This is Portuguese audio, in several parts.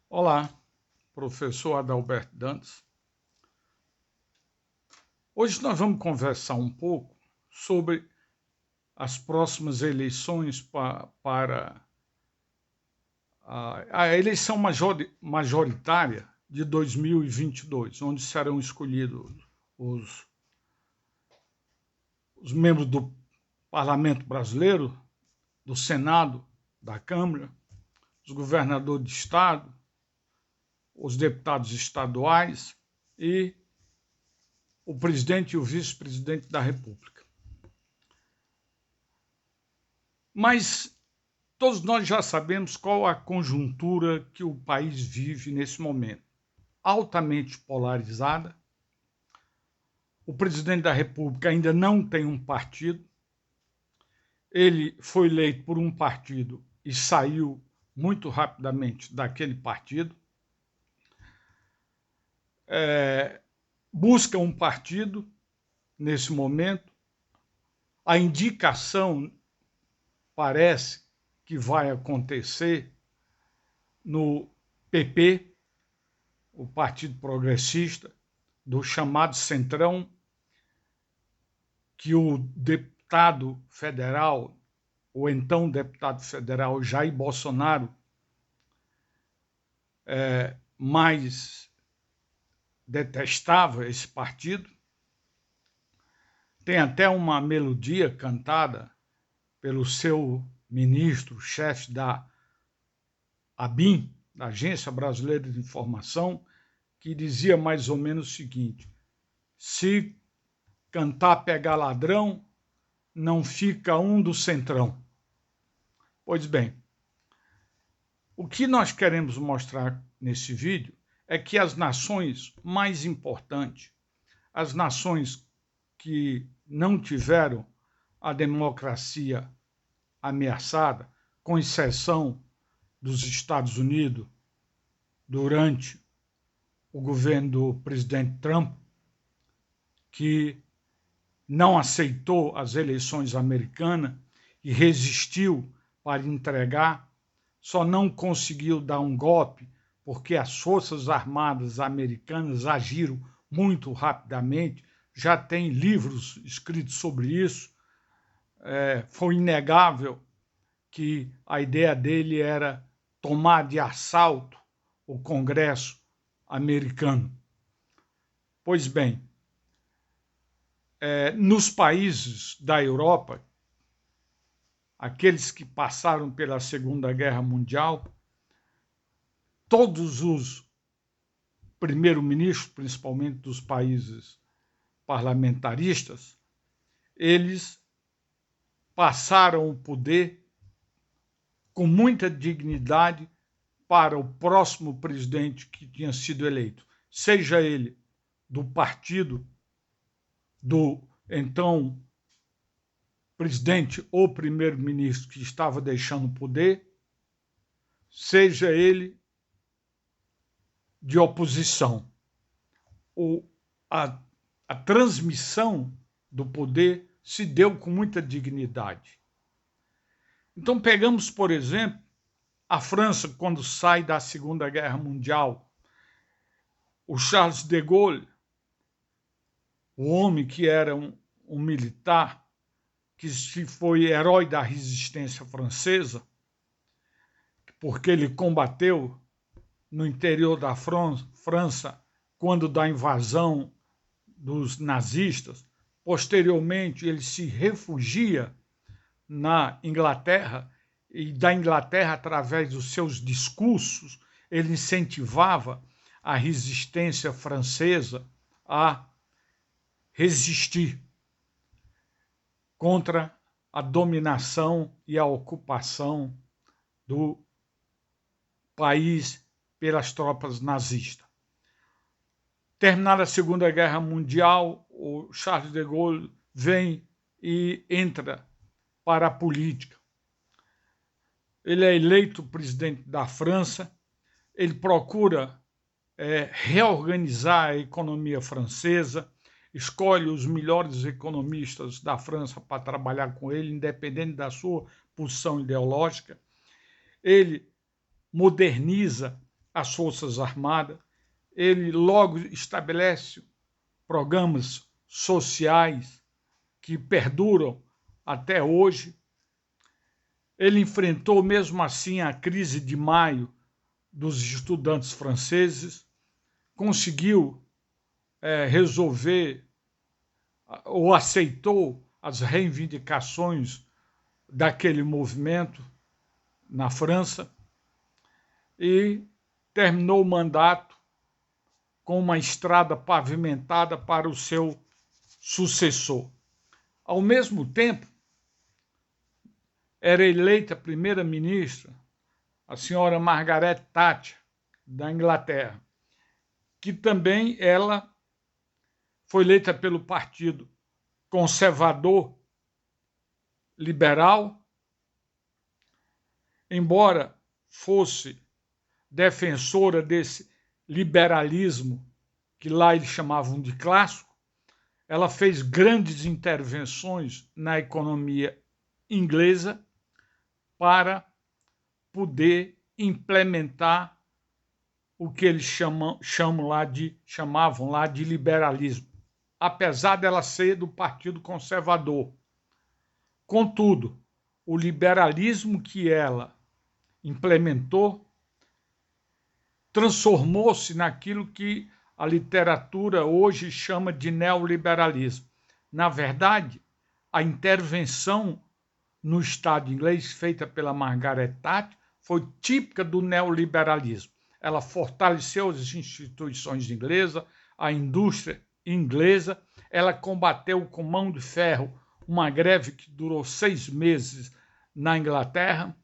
Olá, professor Adalberto Dantas. Hoje nós vamos conversar um pouco sobre as próximas eleições para a eleição majoritária de 2022, onde serão escolhidos os, os membros do Parlamento Brasileiro, do Senado, da Câmara, os governadores de Estado, os deputados estaduais e o presidente e o vice-presidente da República. Mas todos nós já sabemos qual a conjuntura que o país vive nesse momento. Altamente polarizada. O presidente da República ainda não tem um partido. Ele foi eleito por um partido e saiu muito rapidamente daquele partido. Busca um partido nesse momento. A indicação parece que vai acontecer no PP, o Partido Progressista, do chamado Centrão, que o deputado federal, o então deputado federal Jair Bolsonaro, mais detestava esse partido. Tem até uma melodia cantada pelo seu ministro, chefe da ABIN, da Agência Brasileira de Informação, que dizia mais ou menos o seguinte: se cantar pegar ladrão, não fica um do Centrão. Pois bem, o que nós queremos mostrar nesse vídeo é que as nações mais importantes, as nações que não tiveram a democracia ameaçada, com exceção dos Estados Unidos, durante o governo do presidente Trump, que não aceitou as eleições americanas e resistiu para entregar, só não conseguiu dar um golpe porque as Forças Armadas americanas agiram muito rapidamente. Já tem livros escritos sobre isso. Foi inegável que a ideia dele era tomar de assalto o Congresso americano. Pois bem, nos países da Europa, aqueles que passaram pela Segunda Guerra Mundial, todos os primeiros-ministros, principalmente dos países parlamentaristas, eles passaram o poder com muita dignidade para o próximo presidente que tinha sido eleito, seja ele do partido do então presidente ou primeiro-ministro que estava deixando o poder, seja ele de oposição. A transmissão do poder se deu com muita dignidade. Então pegamos, por exemplo, a França, quando sai da Segunda Guerra Mundial, o Charles de Gaulle, o homem que era um militar, que foi herói da resistência francesa, porque ele combateu no interior da França quando da invasão dos nazistas. Posteriormente, ele se refugia na Inglaterra, e da Inglaterra, através dos seus discursos, ele incentivava a resistência francesa a resistir contra a dominação e a ocupação do país pelas tropas nazistas. Terminada a Segunda Guerra Mundial, o Charles de Gaulle vem e entra para a política. Ele é eleito presidente da França, ele procura reorganizar a economia francesa, escolhe os melhores economistas da França para trabalhar com ele, independente da sua posição ideológica. Ele moderniza as Forças Armadas, ele logo estabelece programas sociais que perduram até hoje. Ele enfrentou, mesmo assim, a crise de maio dos estudantes franceses, conseguiu resolver ou aceitou as reivindicações daquele movimento na França e terminou o mandato com uma estrada pavimentada para o seu sucessor. Ao mesmo tempo, era eleita primeira-ministra a senhora Margaret Thatcher, da Inglaterra, que também ela foi eleita pelo Partido Conservador Liberal, embora fosse defensora desse liberalismo que lá eles chamavam de clássico. Ela fez grandes intervenções na economia inglesa para poder implementar o que eles chamavam lá de liberalismo, apesar dela ser do Partido Conservador. Contudo, o liberalismo que ela implementou transformou-se naquilo que a literatura hoje chama de neoliberalismo. Na verdade, a intervenção no Estado inglês feita pela Margaret Thatcher foi típica do neoliberalismo. Ela fortaleceu as instituições inglesas, a indústria inglesa, ela combateu com mão de ferro uma greve que durou 6 meses na Inglaterra,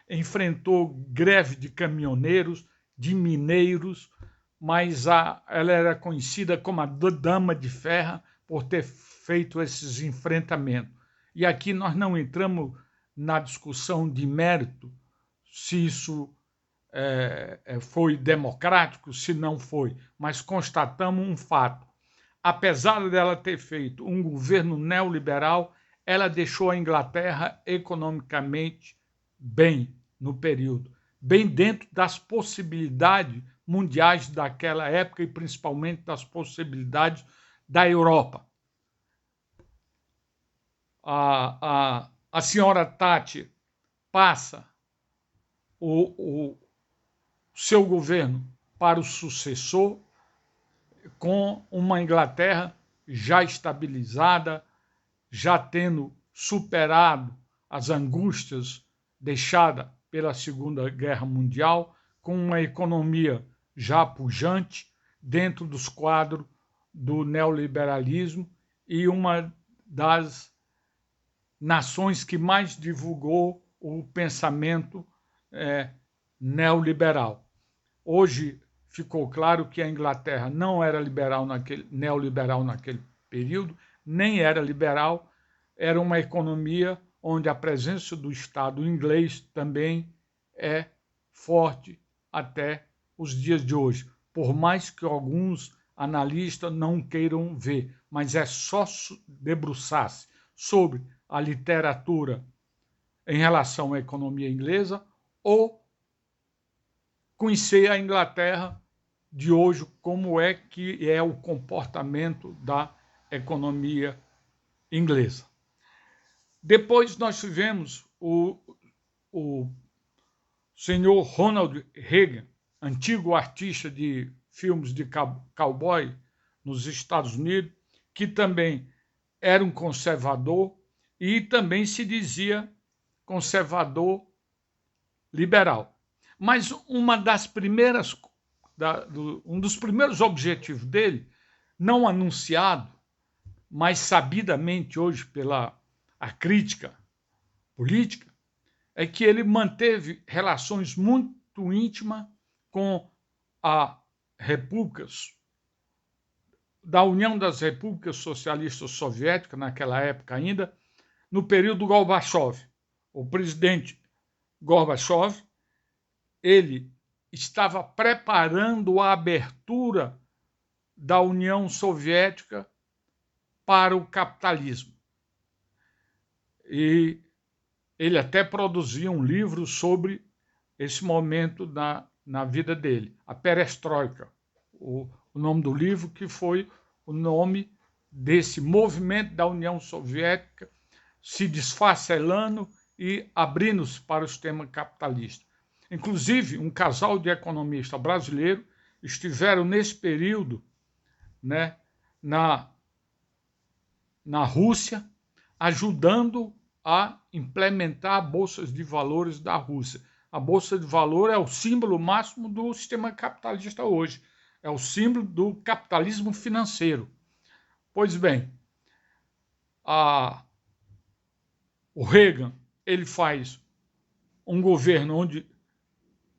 enfrentou greve de caminhoneiros, de mineiros, mas ela era conhecida como a Dama de Ferro por ter feito esses enfrentamentos. E aqui nós não entramos na discussão de mérito, se isso foi democrático, se não foi, mas constatamos um fato. Apesar dela ter feito um governo neoliberal, ela deixou a Inglaterra economicamente bem no período, bem dentro das possibilidades mundiais daquela época e principalmente das possibilidades da Europa. A senhora Thatcher passa o seu governo para o sucessor, com uma Inglaterra já estabilizada, já tendo superado as angústias deixadas pela Segunda Guerra Mundial, com uma economia já pujante dentro dos quadros do neoliberalismo e uma das nações que mais divulgou o pensamento neoliberal. Hoje ficou claro que a Inglaterra não era neoliberal naquele período, nem era liberal, era uma economia onde a presença do Estado inglês também é forte até os dias de hoje, por mais que alguns analistas não queiram ver, mas é só debruçar-se sobre a literatura em relação à economia inglesa ou conhecer a Inglaterra de hoje, como é que é o comportamento da economia inglesa. Depois nós tivemos o senhor Ronald Reagan, antigo artista de filmes de cowboy nos Estados Unidos, que também era um conservador e também se dizia conservador liberal. Mas um dos primeiros objetivos dele, não anunciado, mas sabidamente hoje pela a crítica política, é que ele manteve relações muito íntimas com a repúblicas da União das Repúblicas Socialistas Soviéticas, naquela época ainda, no período Gorbachev. O presidente Gorbachev, ele estava preparando a abertura da União Soviética para o capitalismo. E ele até produziu um livro sobre esse momento na vida dele, a perestroika, o nome do livro, que foi o nome desse movimento da União Soviética se desfacelando e abrindo-se para o sistema capitalista. Inclusive, um casal de economistas brasileiros estiveram nesse período, né, na Rússia, ajudando a implementar bolsas de valores da Rússia. A bolsa de valor é o símbolo máximo do sistema capitalista hoje. É o símbolo do capitalismo financeiro. Pois bem, o Reagan, ele faz um governo onde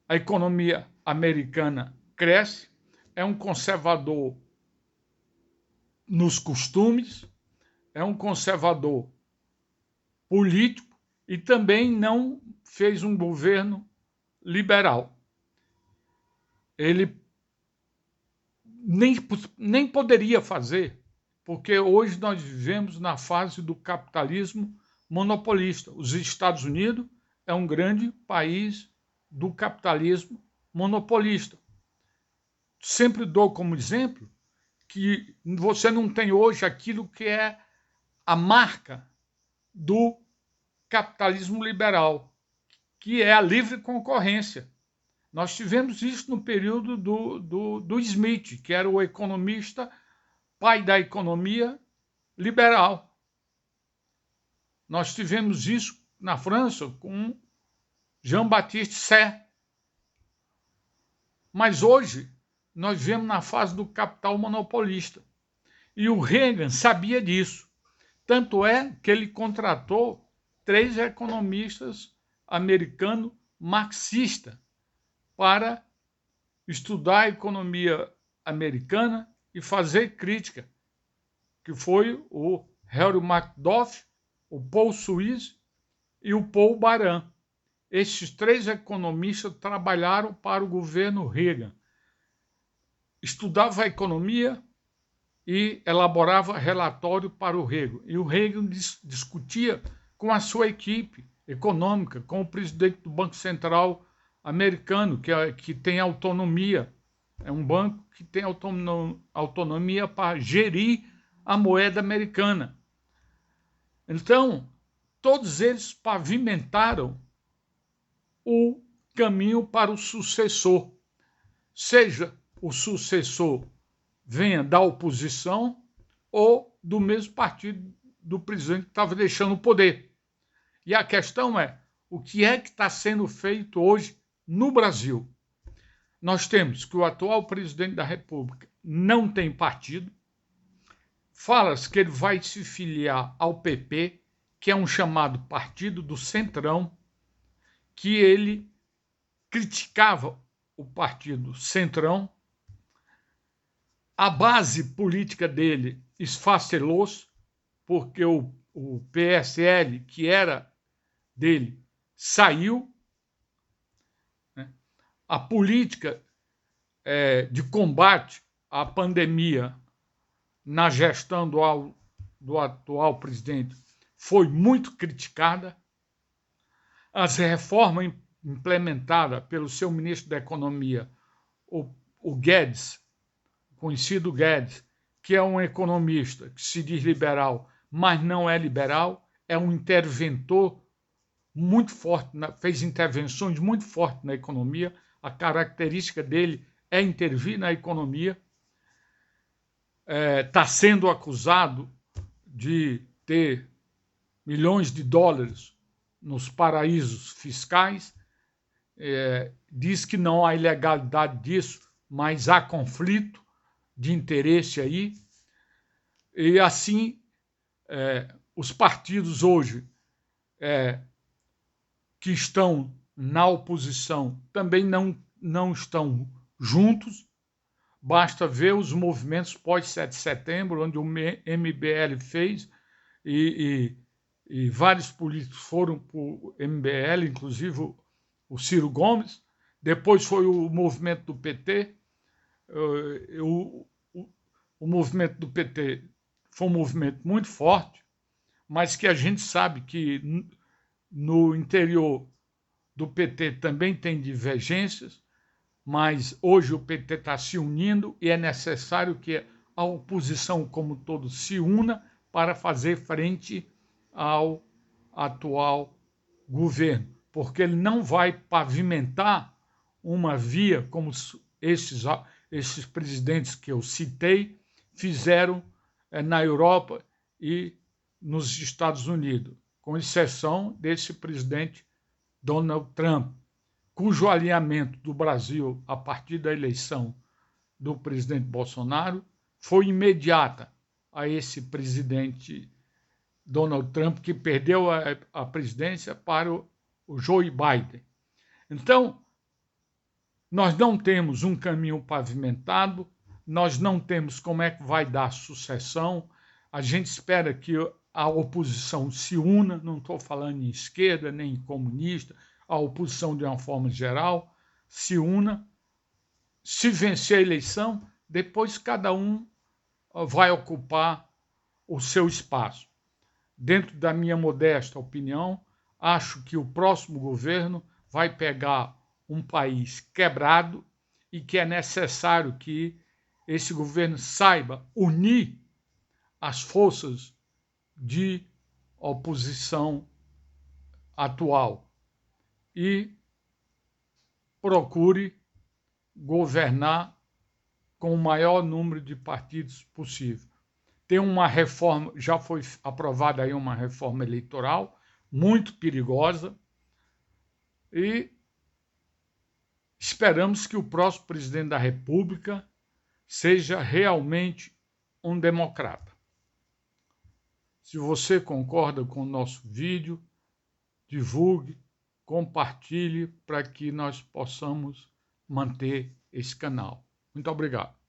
a economia americana cresce, é um conservador nos costumes, é um conservador político e também não fez um governo liberal. Ele nem poderia fazer, porque hoje nós vivemos na fase do capitalismo monopolista. Os Estados Unidos é um grande país do capitalismo monopolista. Sempre dou como exemplo que você não tem hoje aquilo que é a marca do capitalismo liberal, que é a livre concorrência. Nós tivemos isso no período do Smith, que era o economista, pai da economia liberal. Nós tivemos isso na França com Jean-Baptiste Say. Mas hoje nós vivemos na fase do capital monopolista. E o Reagan sabia disso. Tanto é que ele contratou 3 economistas americanos marxistas para estudar a economia americana e fazer crítica, que foi o Harry Macduff, o Paul Suisse e o Paul Baran. Esses 3 economistas trabalharam para o governo Reagan. Estudava a economia e elaborava relatório para o Reagan. E o Reagan discutia com a sua equipe econômica, com o presidente do Banco Central americano, que tem autonomia. É um banco que tem autonomia para gerir a moeda americana. Então, todos eles pavimentaram o caminho para o sucessor. Seja o sucessor venha da oposição ou do mesmo partido do presidente que estava deixando o poder. E a questão é, o que é que está sendo feito hoje no Brasil? Nós temos que o atual presidente da República não tem partido, fala-se que ele vai se filiar ao PP, que é um chamado partido do Centrão, que ele criticava o partido Centrão. A base política dele esfacelou-se, porque o PSL, que era dele, saiu. A política de combate à pandemia na gestão do atual presidente foi muito criticada. As reformas implementadas pelo seu ministro da Economia, o Guedes, conhecido Guedes, que é um economista que se diz liberal, mas não é liberal, é um interventor muito forte, fez intervenções muito fortes na economia. A característica dele é intervir na economia. Está sendo acusado de ter milhões de dólares nos paraísos fiscais. Diz que não há ilegalidade disso, mas há conflito de interesse aí. E assim, os partidos hoje que estão na oposição também não estão juntos. Basta ver os movimentos pós-7 de setembro, onde o MBL fez, e vários políticos foram para o MBL, inclusive o Ciro Gomes. Depois foi o movimento do PT. O movimento do PT foi um movimento muito forte, mas que a gente sabe que no interior do PT também tem divergências. mas hoje o PT está se unindo e é necessário que a oposição como todo se una para fazer frente ao atual governo, porque ele não vai pavimentar uma via como esses presidentes que eu citei fizeram na Europa e nos Estados Unidos, com exceção desse presidente Donald Trump, cujo alinhamento do Brasil a partir da eleição do presidente Bolsonaro foi imediata a esse presidente Donald Trump, que perdeu a presidência para o Joe Biden. Então, nós não temos um caminho pavimentado, nós não temos como é que vai dar sucessão, a gente espera que a oposição se una, não estou falando em esquerda nem em comunista, a oposição de uma forma geral se una, se vencer a eleição, depois cada um vai ocupar o seu espaço. Dentro da minha modesta opinião, acho que o próximo governo vai pegar um país quebrado e que é necessário que esse governo saiba unir as forças de oposição atual e procure governar com o maior número de partidos possível. Tem uma reforma, já foi aprovada aí uma reforma eleitoral muito perigosa e esperamos que o próximo presidente da República seja realmente um democrata. Se você concorda com o nosso vídeo, divulgue, compartilhe para que nós possamos manter esse canal. Muito obrigado.